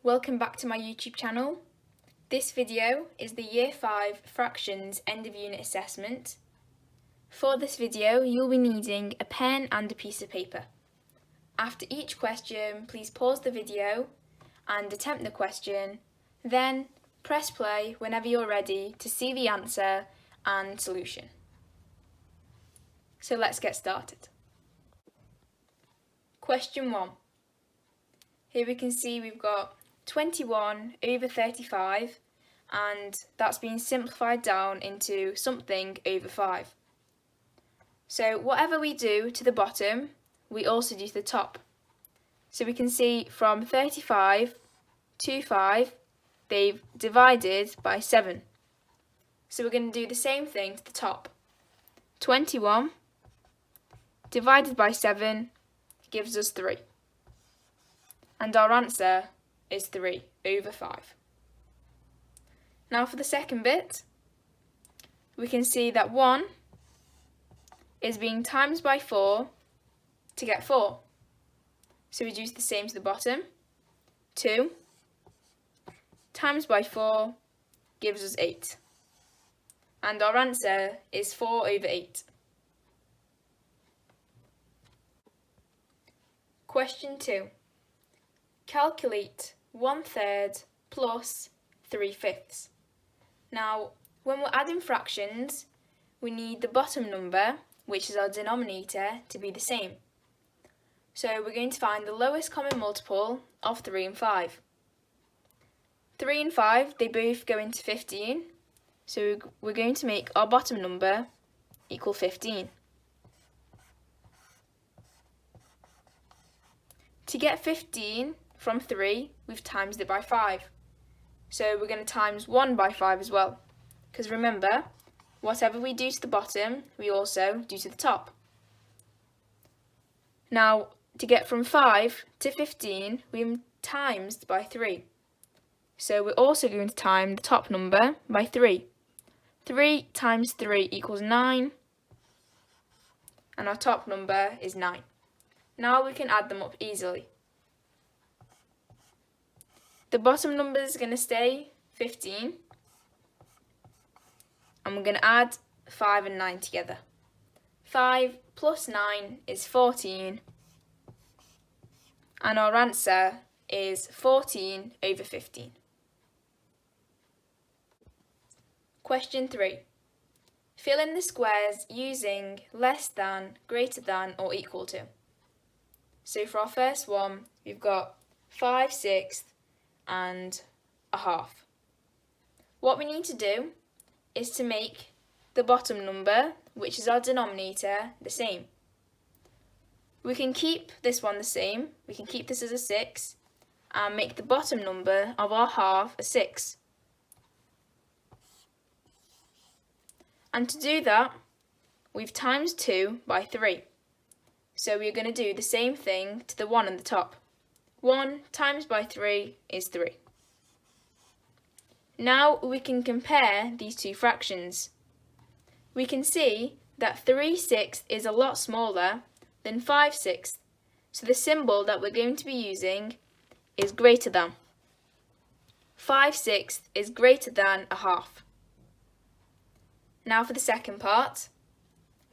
Welcome back to my YouTube channel. This video is the Year 5 Fractions End of Unit Assessment. For this video you'll be needing a pen and a piece of paper. After each question please pause the video and attempt the question, then press play whenever you're ready to see the answer and solution. So let's get started. Question 1. Here we can see we've got 21 over 35 and that's been simplified down into something over 5. So whatever we do to the bottom, we also do to the top. So we can see from 35 to 5, they've divided by 7. So we're going to do the same thing to the top. 21 divided by 7 gives us 3. And our answer is 3 over 5. Now for the second bit, we can see that 1 is being times by 4 to get 4. So we do the same to the bottom. 2 times by 4 gives us 8. And our answer is 4 over 8. Question 2. Calculate 1/3 plus 3/5. Now, when we're adding fractions, we need the bottom number, which is our denominator, to be the same. So we're going to find the lowest common multiple of 3 and 5. 3 and 5, they both go into 15, so we're going to make our bottom number equal 15. To get 15 from 3, we've times it by 5. So we're going to times 1 by 5 as well. Because remember, whatever we do to the bottom, we also do to the top. Now, to get from 5 to 15, we times by 3. So we're also going to time the top number by 3. 3 times 3 equals 9. And our top number is 9. Now we can add them up easily. The bottom number is going to stay 15. And we're going to add 5 and 9 together. 5 plus 9 is 14. And our answer is 14 over 15. Question 3. Fill in the squares using less than, greater than or equal to. So for our first one, we've got 5/6 and a half. What we need to do is to make the bottom number, which is our denominator, the same. We can keep this one the same, we can keep this as a 6 and make the bottom number of our half a 6. And to do that, we've times 2 by 3. So we're going to do the same thing to the 1 on the top. 1 times by 3 is 3. Now we can compare these two fractions. We can see that 3/6 is a lot smaller than 5/6, so the symbol that we're going to be using is greater than. 5/6 is greater than a half. Now for the second part,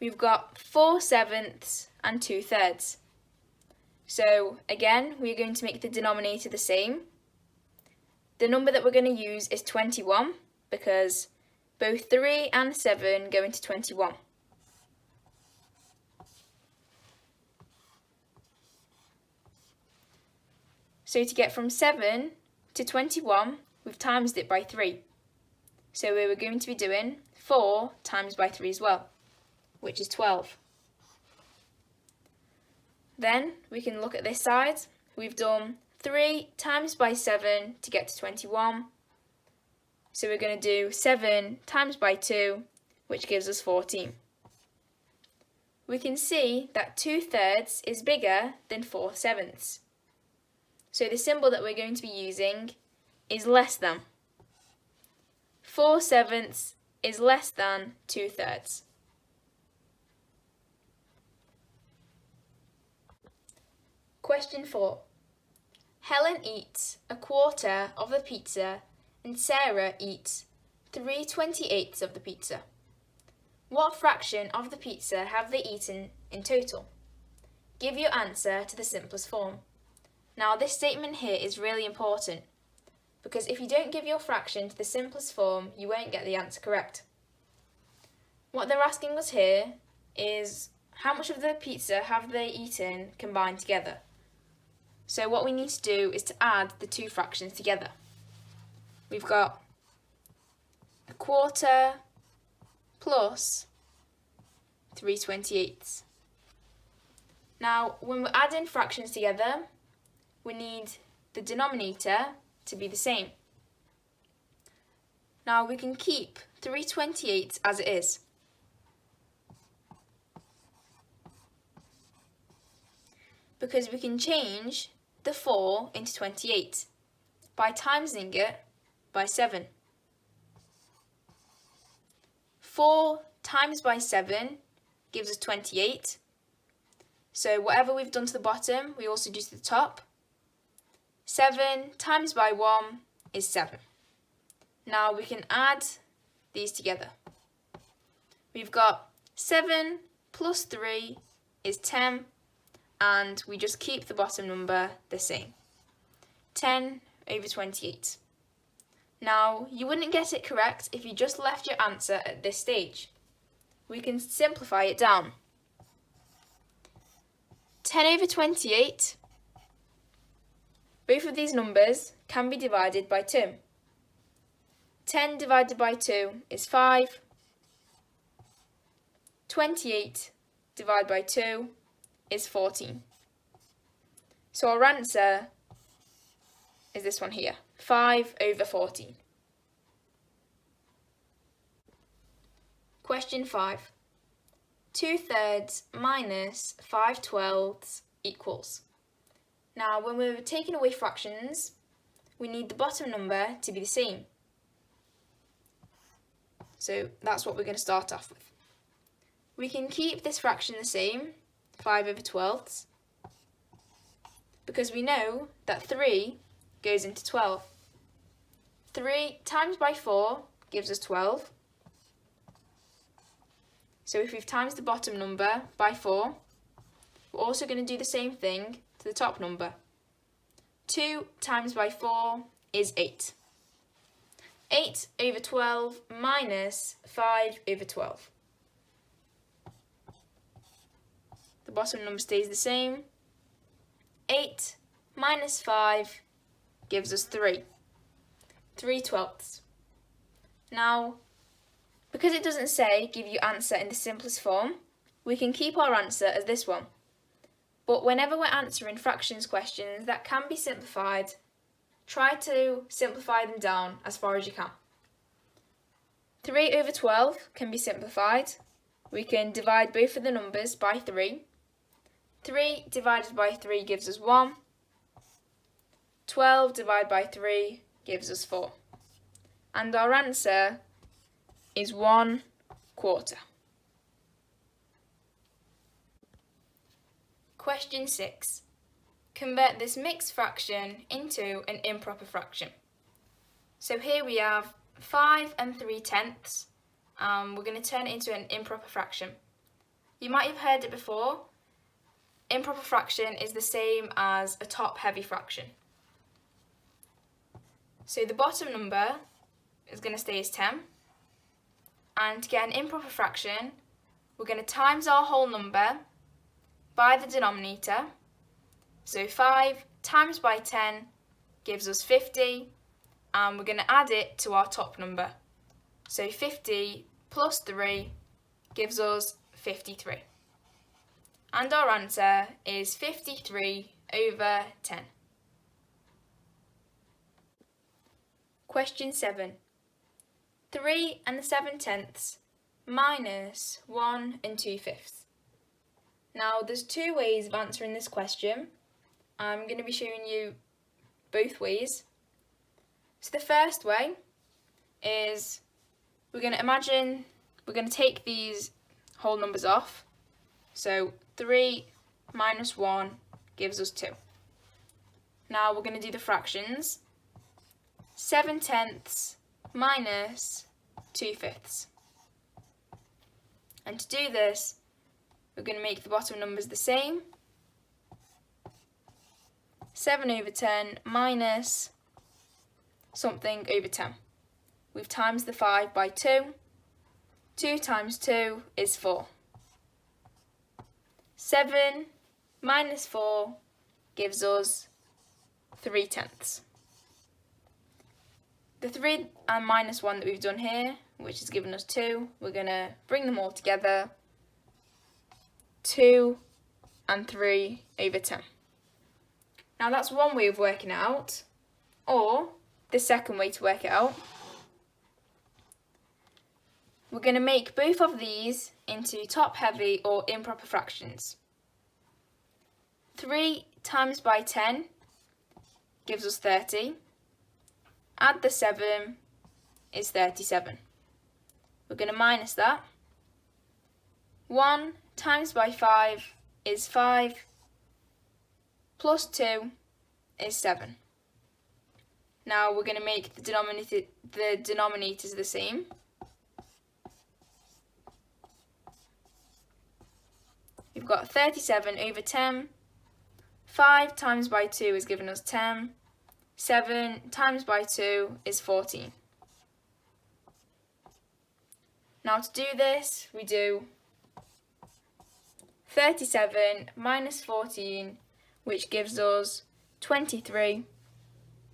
we've got 4/7 and 2/3. So again, we're going to make the denominator the same. The number that we're going to use is 21 because both 3 and 7 go into 21. So to get from 7 to 21, we've times it by 3. So we were going to be doing 4 times by 3 as well, which is 12. Then we can look at this side. We've done 3 times by 7 to get to 21. So we're going to do 7 times by 2, which gives us 14. We can see that 2/3 is bigger than 4/7. So the symbol that we're going to be using is less than. 4/7 is less than 2/3. Question 4. Helen eats a quarter of the pizza and Sarah eats 3/28 of the pizza. What fraction of the pizza have they eaten in total? Give your answer to the simplest form. Now this statement here is really important because if you don't give your fraction to the simplest form, you won't get the answer correct. What they're asking us here is how much of the pizza have they eaten combined together? So what we need to do is to add the two fractions together. We've got a quarter plus 3/28. Now, when we're adding fractions together, we need the denominator to be the same. Now, we can keep 3/28 as it is. Because we can change the 4 into 28 by timesing it by 7. 4 times by 7 gives us 28. So whatever we've done to the bottom, we also do to the top. 7 times by 1 is 7. Now we can add these together. We've got 7 plus 3 is 10, and we just keep the bottom number the same. 10/28. Now, you wouldn't get it correct if you just left your answer at this stage. We can simplify it down. 10/28, both of these numbers can be divided by 2. 10 divided by 2 is 5. 28 divided by 2 is 14. So our answer is this one here, 5/14. Question 5. 2/3 minus 5/12 equals. Now, when we're taking away fractions, we need the bottom number to be the same. So that's what we're going to start off with. We can keep this fraction the same, 5/12, because we know that 3 goes into 12. 3 times by 4 gives us 12. So if we've times the bottom number by 4, we're also going to do the same thing to the top number. 2 times by 4 is 8. 8/12 minus 5/12. The bottom number stays the same. 8 minus 5 gives us 3. 3/12. Now, because it doesn't say give your answer in the simplest form, we can keep our answer as this one. But whenever we're answering fractions questions that can be simplified, try to simplify them down as far as you can. 3/12 can be simplified. We can divide both of the numbers by 3. 3 divided by 3 gives us 1. 12 divided by 3 gives us 4. And our answer is 1/4. Question 6. Convert this mixed fraction into an improper fraction. So here we have 5 3/10. We're going to turn it into an improper fraction. You might have heard it before. Improper fraction is the same as a top-heavy fraction. So the bottom number is going to stay as 10. And to get an improper fraction, we're going to times our whole number by the denominator. So 5 times by 10 gives us 50, and we're going to add it to our top number. So 50 plus 3 gives us 53. And our answer is 53/10. Question 7. 3 7/10 minus 1 2/5. Now, there's two ways of answering this question. I'm going to be showing you both ways. So the first way is we're going to take these whole numbers off. So 3 minus 1 gives us 2. Now we're going to do the fractions. 7/10 minus 2/5. And to do this, we're going to make the bottom numbers the same. 7/10 minus something over 10. We've times the 5 by 2. 2 times 2 is 4. 7 minus 4 gives us 3/10. The 3 and minus 1 that we've done here, which has given us 2, we're going to bring them all together. 2 and 3 over 10. Now that's one way of working out, or the second way to work it out. We're going to make both of these into top-heavy or improper fractions. 3 times by 10 gives us 30. Add the 7 is 37. We're going to minus that. 1 times by 5 is 5. Plus 2 is 7. Now we're going to make the denominators the same. We've got 37 over 10. 5 times by 2 is given us 10. 7 times by 2 is 14. Now to do this, we do 37 minus 14, which gives us 23.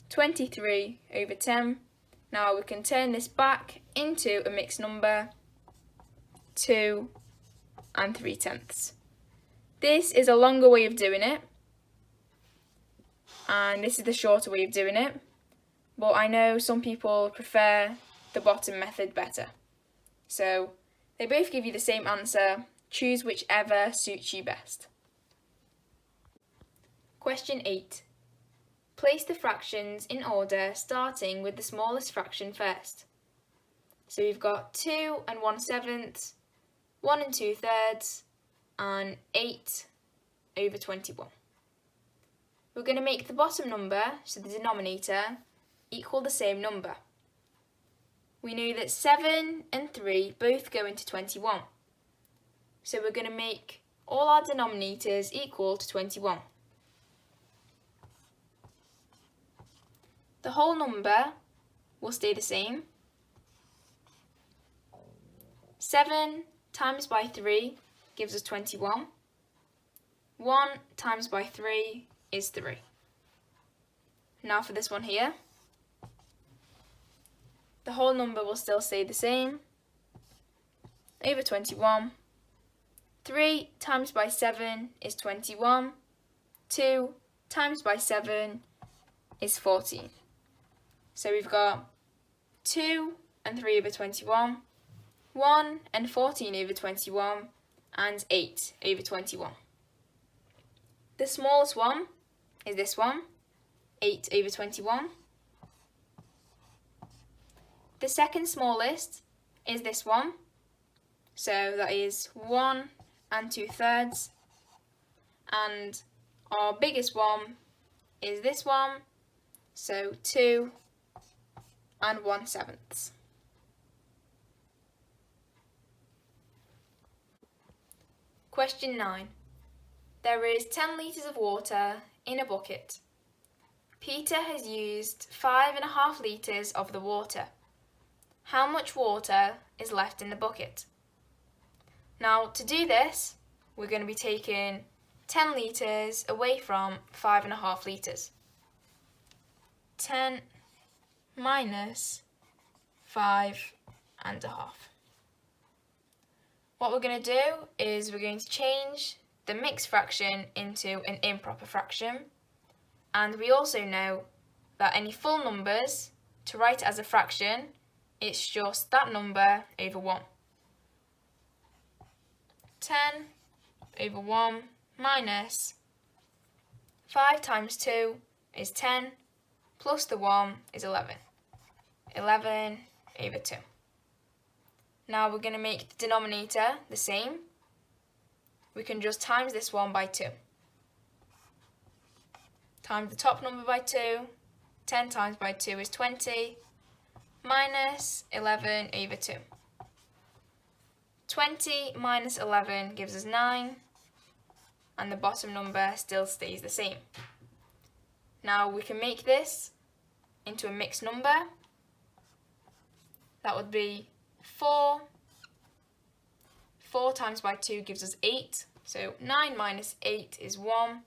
23 over 10. Now we can turn this back into a mixed number, 2 and 3/10. This is a longer way of doing it, and this is the shorter way of doing it, but I know some people prefer the bottom method better. So they both give you the same answer. Choose whichever suits you best. Question 8. Place the fractions in order, starting with the smallest fraction first. So we've got 2 and 1/7, 1 and 2/3, and 8 over 21. We're going to make the bottom number, so the denominator, equal the same number. We know that 7 and 3 both go into 21. So we're going to make all our denominators equal to 21. The whole number will stay the same. 7 times by 3 gives us 21. 1 times by 3 is 3. Now for this one here. The whole number will still stay the same. Over 21. 3 times by 7 is 21. 2 times by 7 is 14. So we've got 2 and 3 over 21, 1 and 14 over 21, and 8 over 21. The smallest one is this one, 8 over 21. The second smallest is this one, so that is 1 and 2/3. And our biggest one is this one, so 2 and 1/7. Question 9. There is 10 litres of water in a bucket. Peter has used 5.5 litres of the water. How much water is left in the bucket? Now to do this, we're going to be taking 10 litres away from 5.5 litres. 10 minus 5.5. What we're going to do is we're going to change the mixed fraction into an improper fraction, and we also know that any full numbers, to write it as a fraction, it's just that number over 1. 10 over 1 minus 5 times 2 is 10, plus the 1 is 11. 11 over 2. Now we're going to make the denominator the same. We can just times this one by 2. times the top number by 2, 10 times by 2 is 20, minus 11 over 2. 20 minus 11 gives us 9, and the bottom number still stays the same. Now we can make this into a mixed number. That would be 4. 4 times by 2 gives us 8, so 9 minus 8 is 1.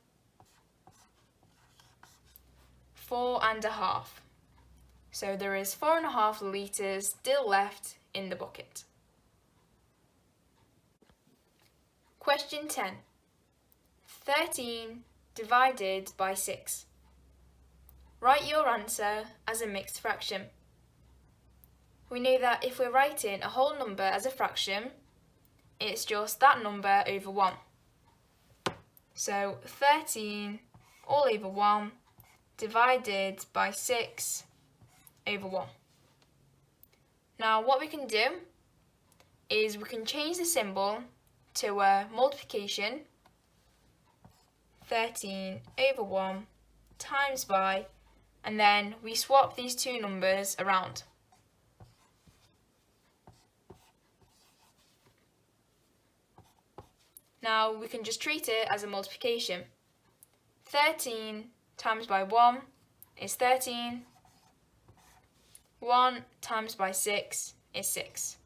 4.5. So there is 4.5 litres still left in the bucket. Question 10. 13 divided by 6. Write your answer as a mixed fraction. We know that if we're writing a whole number as a fraction, it's just that number over 1. So 13 all over 1 divided by 6 over 1. Now what we can do is we can change the symbol to a multiplication. 13 over 1 times by, and then we swap these two numbers around. Now we can just treat it as a multiplication. 13 times by 1 is 13. 1 times by 6 is 6.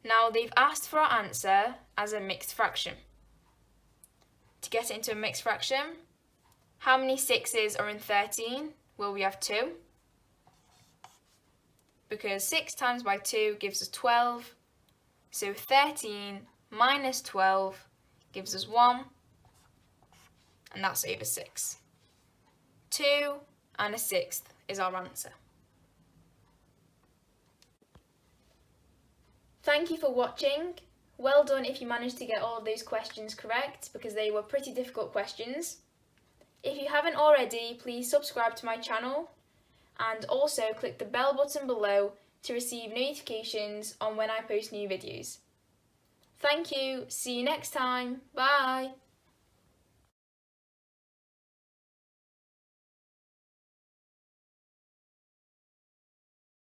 Now they've asked for our answer as a mixed fraction. To get it into a mixed fraction, how many 6's are in 13? Well, we have 2. Because 6 times by 2 gives us 12. So 13 minus 12 gives us 1. And that's over 6. 2 and a 6th is our answer. Thank you for watching. Well done if you managed to get all of those questions correct, because they were pretty difficult questions. If you haven't already, please subscribe to my channel and also click the bell button below to receive notifications on when I post new videos. Thank you, see you next time, bye!